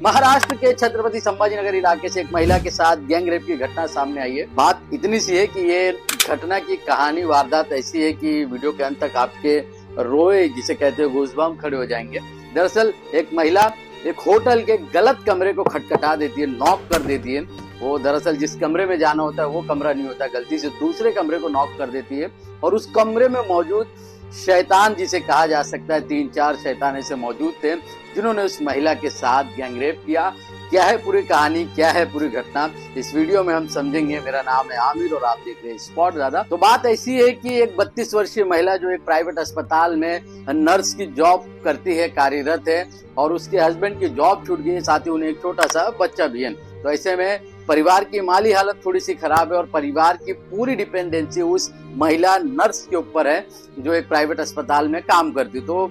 महाराष्ट्र के छत्रपति संभाजीनगर इलाके से एक महिला के साथ गैंग रेप की घटना सामने आई है। बात इतनी सी है कि ये घटना की कहानी वारदात ऐसी है कि वीडियो के अंत तक आपके रोए जिसे कहते हैं गूज़बम्प खड़े हो जाएंगे। दरअसल एक महिला एक होटल के गलत कमरे को खटखटा देती है, नॉक कर देती है। वो दरअसल जिस कमरे में जाना होता है वो कमरा नहीं होता, गलती से दूसरे कमरे को नॉक कर देती है और उस कमरे में मौजूद शैतान जिसे कहा जा सकता है, 3-4 शैतान ऐसे मौजूद थे जिन्होंने उस महिला के साथ गैंगरेप किया। क्या है पूरी कहानी, क्या है पूरी घटना, इस वीडियो में हम समझेंगे। मेरा नाम है आमिर और आप देख रहे हैं स्पॉट दादा। तो बात ऐसी है कि एक 32 वर्षीय महिला जो एक प्राइवेट अस्पताल में नर्स की जॉब करती है, कार्यरत है, और उसके हस्बैंड की जॉब छूट गई है, साथ ही उन्हें एक छोटा सा बच्चा भी है। तो ऐसे में परिवार की माली हालत थोड़ी सी खराब है और परिवार की पूरी डिपेंडेंसी उस महिला नर्स के ऊपर है जो एक प्राइवेट अस्पताल में काम करती। तो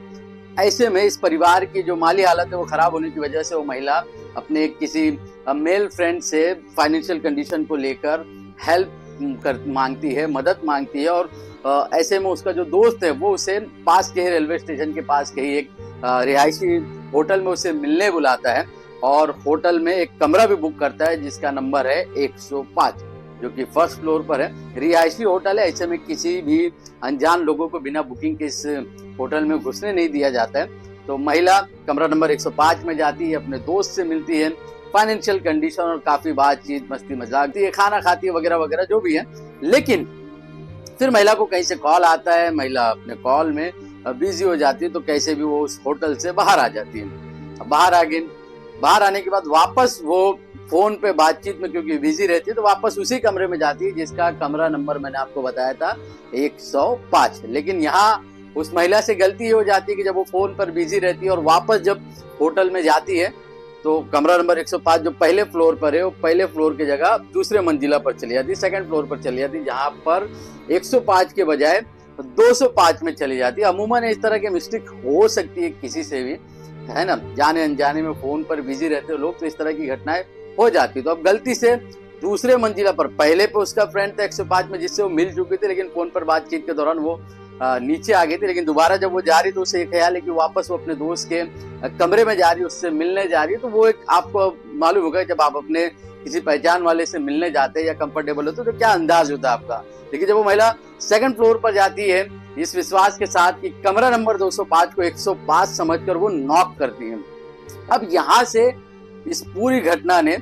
ऐसे में इस परिवार की जो माली हालत है वो खराब होने की वजह से वो महिला अपने किसी मेल फ्रेंड से फाइनेंशियल कंडीशन को लेकर हेल्प मांगती है, मदद मांगती है। और ऐसे में उसका जो दोस्त है वो उसे पास के रेलवे स्टेशन के पास के ही एक रिहायशी होटल में उसे मिलने बुलाता है और होटल में एक कमरा भी बुक करता है जिसका नंबर है 105, जो कि फर्स्ट फ्लोर पर है। रिहायशी होटल है, ऐसे में किसी भी अनजान लोगों को बिना बुकिंग के इस होटल में घुसने नहीं दिया जाता है। तो महिला कमरा नंबर 105 में जाती है, अपने दोस्त से मिलती है, फाइनेंशियल कंडीशन और काफी बातचीत मस्ती मजाक, खाना खाती है वगैरह वगैरह जो भी है। लेकिन फिर महिला को कहीं से कॉल आता है, महिला अपने कॉल में बिजी हो जाती है, तो कैसे भी वो उस होटल से बाहर आ जाती है। बाहर आने के बाद वापस वो फोन पे बातचीत में क्योंकि बिजी रहती है तो वापस उसी कमरे में जाती है जिसका कमरा नंबर मैंने आपको बताया था 105। लेकिन यहाँ उस महिला से गलती ये हो जाती है कि जब वो फोन पर बिजी रहती है और वापस जब होटल में जाती है तो कमरा नंबर 105 जो पहले फ्लोर पर है वो पहले फ्लोर की जगह दूसरे मंजिला पर चली जाती है, सेकंड फ्लोर पर चली जाती है, जहाँ पर 105 के बजाय 205 में चली जाती है। अमूमन इस तरह की मिस्टेक हो सकती है किसी से भी, है ना, जाने अनजाने में फोन पर बिजी रहते हो लोग, तो इस तरह की घटनाएं हो जाती। तो अब गलती से दूसरे मंजिला पर, पहले पे उसका फ्रेंड था 105 में जिससे वो मिल चुकी थी, लेकिन फोन पर बातचीत के दौरान वो नीचे आ गई थी। लेकिन दोबारा जब वो जा रही तो उसे एक ख्याल है कि वापस वो अपने दोस्त के कमरे में जा रही है, उससे मिलने जा रही है। तो वो एक आपको मालूम होगा जब आप अपने किसी पहचान वाले से मिलने जाते हैं या कंफर्टेबल होते तो क्या अंदाज होता है आपका। लेकिन जब वो महिला सेकंड फ्लोर पर जाती है इस विश्वास के साथ कि कमरा नंबर 205 को 105 समझकर वो नॉक करती है। अब यहाँ से इस पूरी घटना ने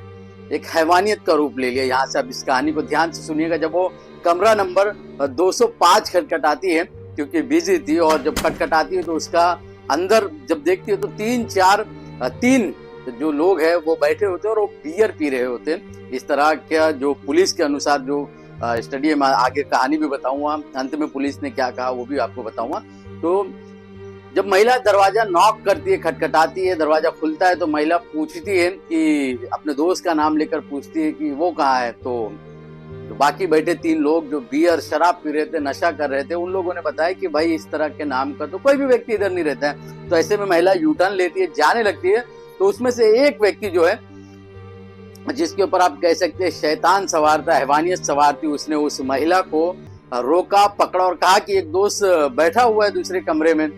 एक हैवानियत का रूप ले लिया। यहाँ से अब इस कहानी को ध्यान से सुनिएगा। जब वो कमरा नंबर 205 खटखटाती है क्योंकि बिजी थी, और जब खटखटाती है तो उसका अंदर जब देखती है तो 3 जो लोग हैं वो बैठे होते हैं और वो बियर पी रहे होते हैं। इस तरह का जो पुलिस के अनुसार जो स्टडी में आगे कहानी भी बताऊंगा, अंत में पुलिस ने क्या कहा वो भी आपको बताऊंगा। तो जब महिला दरवाजा नॉक करती है, खटखटाती है, दरवाजा खुलता है तो महिला पूछती है कि अपने दोस्त का नाम लेकर पूछती है कि वो कहाँ है। तो बाकी बैठे 3 लोग जो बियर शराब पी रहे थे, नशा कर रहे थे, उन लोगों ने बताया कि भाई इस तरह के नाम का तो कोई भी व्यक्ति इधर नहीं रहता है। तो ऐसे में महिला यू टर्न लेती है, जाने लगती है। तो उसमें से एक व्यक्ति जो है जिसके ऊपर आप कह सकते हैं शैतान सवार था, हैवानियत सवार थी, उसने उस महिला को रोका, पकड़ा और कहा कि एक दोस्त बैठा हुआ है दूसरे कमरे में।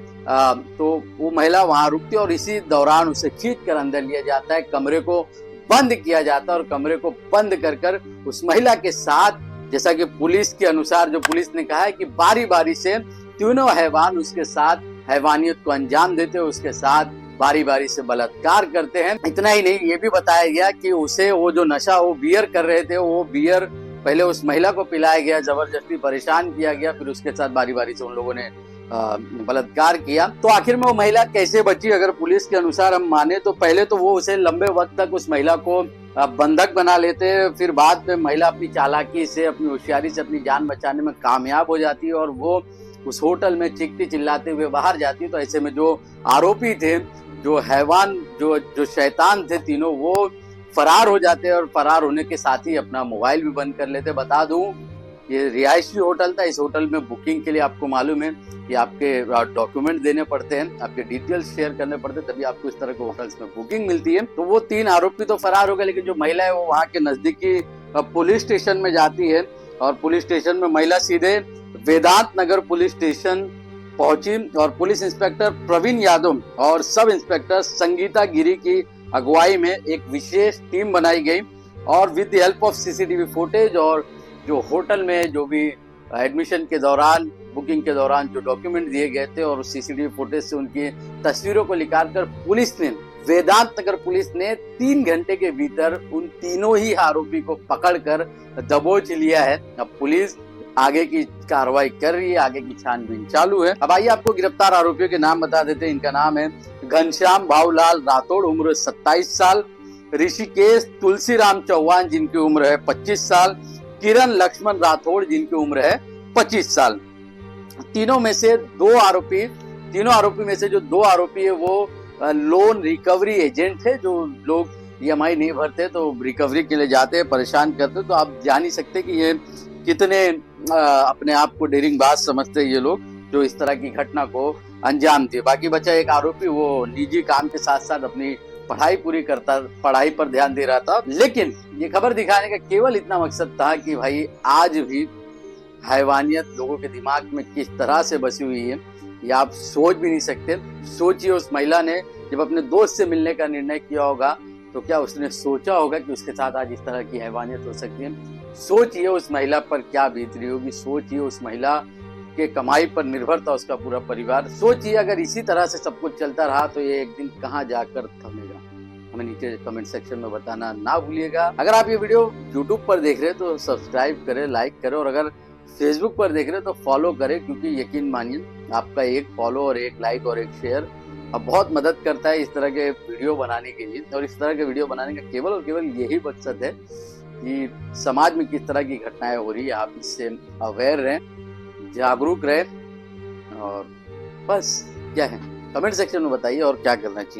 तो वो महिला वहां रुकती है और इसी दौरान उसे खींच कर अंदर लिया जाता है, कमरे को बंद किया जाता है और कमरे को बंद कर उस महिला के साथ, जैसा कि पुलिस के अनुसार जो पुलिस ने कहा है कि बारी बारी से तीनों हैवान उसके साथ हैवानियत को अंजाम देते हैं, उसके साथ बारी बारी से बलात्कार करते हैं। इतना ही नहीं, ये भी बताया गया कि उसे वो जो नशा वो बियर कर रहे थे, वो बियर पहले उस महिला को पिलाया गया, जबरदस्ती परेशान किया गया, फिर उसके साथ बारी बारी से उन लोगों ने बलात्कार किया। तो आखिर में वो महिला कैसे बची, अगर पुलिस के अनुसार हम माने तो पहले तो वो उसे लंबे वक्त तक उस महिला को बंधक बना लेते, फिर बाद में महिला अपनी चालाकी से, अपनी होशियारी से अपनी जान बचाने में कामयाब हो जाती है और वो उस होटल में चीखती चिल्लाते हुए बाहर जाती है। तो ऐसे में जो आरोपी थे, जो हैवान, जो शैतान थे तीनों, वो फरार हो जाते हैं और फरार होने के साथ ही अपना मोबाइल भी बंद कर लेते। बता दूं ये रिहायशी होटल था। इस होटल में बुकिंग के लिए आपको मालूम है कि आपके डॉक्यूमेंट देने पड़ते हैं, आपके डिटेल्स शेयर करने पड़ते हैं, तभी आपको इस तरह के होटल्स में बुकिंग मिलती है। तो वो 3 आरोपी तो फरार हो गए, लेकिन जो महिला है वो वहाँ के नजदीकी पुलिस स्टेशन में जाती है और पुलिस स्टेशन में महिला सीधे वेदांत नगर पुलिस स्टेशन पहुंची और पुलिस इंस्पेक्टर प्रवीण यादव और सब इंस्पेक्टर संगीता गिरी की अगुवाई में एक विशेष टीम बनाई गई और with the help of CCTV footage और जो होटल में जो भी एडमिशन के दौरान बुकिंग के दौरान जो डॉक्यूमेंट दिए गए थे और सीसीटीवी फुटेज से उनकी तस्वीरों को निकाल कर पुलिस ने वेदांत नगर पुलिस ने 3 घंटे के भीतर उन तीनों ही आरोपी को पकड़कर दबोच लिया है। अब पुलिस आगे की कार्रवाई कर रही है, आगे की छानबीन चालू है। अब आइए आपको गिरफ्तार आरोपियों के नाम बता देते हैं। इनका नाम है घनश्याम भावलाल राठौड़, उम्र 27 साल, ऋषिकेश तुलसीराम चौहान जिनकी उम्र है 25 साल, किरण लक्ष्मण राठौड़ जिनकी उम्र है 25 साल। तीनों आरोपी में से जो 2 आरोपी है वो लोन रिकवरी एजेंट है। जो लोग ईएमआई नहीं भरते तो रिकवरी के लिए जाते हैं, परेशान करते, तो आप जान ही सकते कि ये कितने अपने आप को डेरिंगबाज समझते हैं ये लोग जो इस तरह की घटना को अंजाम दिए। बाकी बचा एक आरोपी, वो निजी काम के साथ साथ अपनी पढ़ाई पर ध्यान दे रहा था। लेकिन ये खबर दिखाने का केवल इतना मकसद था कि भाई आज भी हैवानियत लोगों के दिमाग में किस तरह से बसी हुई है ये आप सोच भी नहीं सकते। सोचिए उस महिला ने जब अपने दोस्त से मिलने का निर्णय किया होगा तो क्या उसने सोचा होगा कि उसके साथ आज इस तरह की हैवानियत हो सकती है। सोचिए उस महिला पर क्या बीत रही होगी, सोचिए उस महिला के कमाई पर निर्भर था उसका पूरा परिवार। सोचिए अगर इसी तरह से सब कुछ चलता रहा तो ये एक दिन कहाँ जाकर थमेगा। हमें नीचे कमेंट सेक्शन में बताना ना भूलिएगा। अगर आप ये वीडियो YouTube पर देख रहे हैं तो सब्सक्राइब करें, लाइक करें, और अगर फेसबुक पर देख रहे हैं तो फॉलो करें, क्योंकि यकीन मानिए आपका एक फॉलो और एक लाइक और एक शेयर अब बहुत मदद करता है इस तरह के वीडियो बनाने के लिए। और इस तरह के वीडियो बनाने का केवल और केवल यही मकसद है कि समाज में किस तरह की घटनाएं हो रही है आप इससे अवेयर रहें, जागरूक रहें, और बस क्या है कमेंट सेक्शन में बताइए और क्या करना चाहिए।